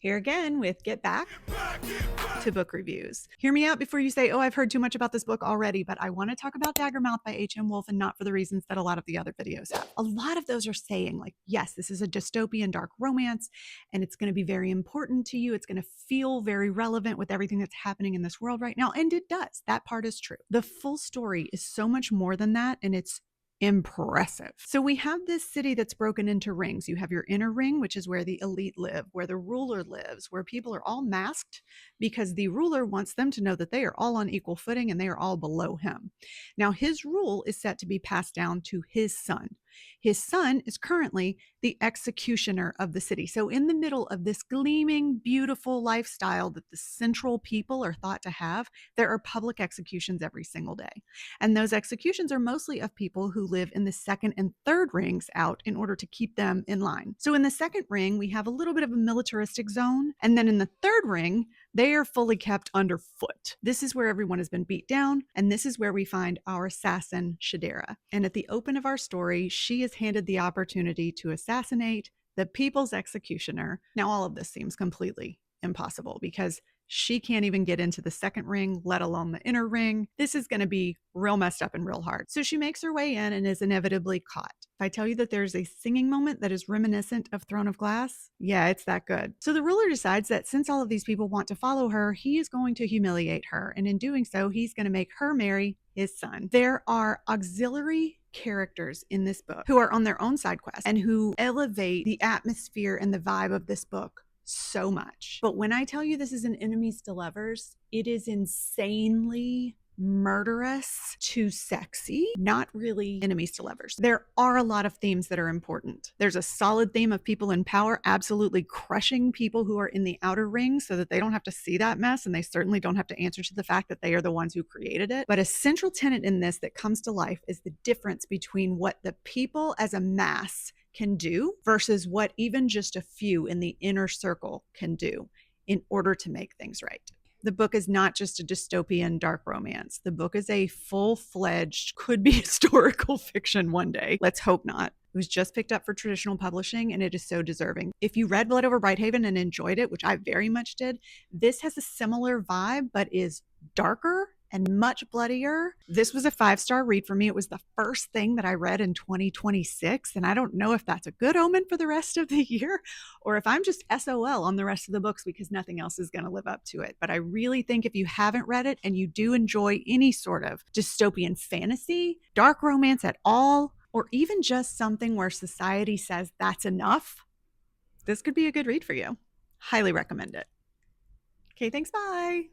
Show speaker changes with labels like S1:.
S1: Here again with Get Back to Book Reviews. Hear me out before you say, oh, I've heard too much about this book already, but I want to talk about Daggermouth by H.M. Wolf, and not for the reasons that a lot of the other videos have. A lot of those are saying, like, yes, this is a dystopian dark romance, and it's going to be very important to you. It's going to feel very relevant with everything that's happening in this world right now. And it does. That part is true. The full story is so much more than that, and it's impressive. So we have this city that's broken into rings. You have your inner ring, which is where the elite live, where the ruler lives, where people are all masked because the ruler wants them to know that they are all on equal footing and they are all below him. Now, his rule is set to be passed down to his son. His son is currently the executioner of the city. So, in the middle of this gleaming, beautiful lifestyle that the central people are thought to have, there are public executions every single day. And those executions are mostly of people who live in the second and third rings out in order to keep them in line. So, in the second ring, we have a little bit of a militaristic zone. And then in the third ring, they are fully kept underfoot. This is where everyone has been beat down, and this is where we find our assassin, Shadera. And at the open of our story, she is handed the opportunity to assassinate the people's executioner. Now, all of this seems completely impossible because she can't even get into the second ring, let alone the inner ring. This is going to be real messed up and real hard. So she makes her way in and is inevitably caught. If I tell you that there's a singing moment that is reminiscent of Throne of Glass, yeah, it's that good. So the ruler decides that since all of these people want to follow her, he is going to humiliate her. And in doing so, he's going to make her marry his son. There are auxiliary characters in this book who are on their own side quests and who elevate the atmosphere and the vibe of this book so much. But when I tell you this is an enemies to lovers, it is insanely murderous to sexy, not really enemies to lovers. There are a lot of themes that are important. There's a solid theme of people in power absolutely crushing people who are in the outer ring so that they don't have to see that mess, and they certainly don't have to answer to the fact that they are the ones who created it. But a central tenet in this that comes to life is the difference between what the people as a mass can do versus what even just a few in the inner circle can do in order to make things right. The book is not just a dystopian dark romance. The book is a full-fledged, could be historical fiction one day. Let's hope not. It was just picked up for traditional publishing, and it is so deserving. If you read Blood Over Brighthaven and enjoyed it, which I very much did, this has a similar vibe, but is darker and much bloodier. This was a 5-star read for me. It was the first thing that I read in 2026, and I don't know if that's a good omen for the rest of the year or if I'm just SOL on the rest of the books because nothing else is going to live up to it. But I really think if you haven't read it and you do enjoy any sort of dystopian fantasy, dark romance at all, or even just something where society says that's enough, this could be a good read for you. Highly recommend it. Okay, thanks. Bye.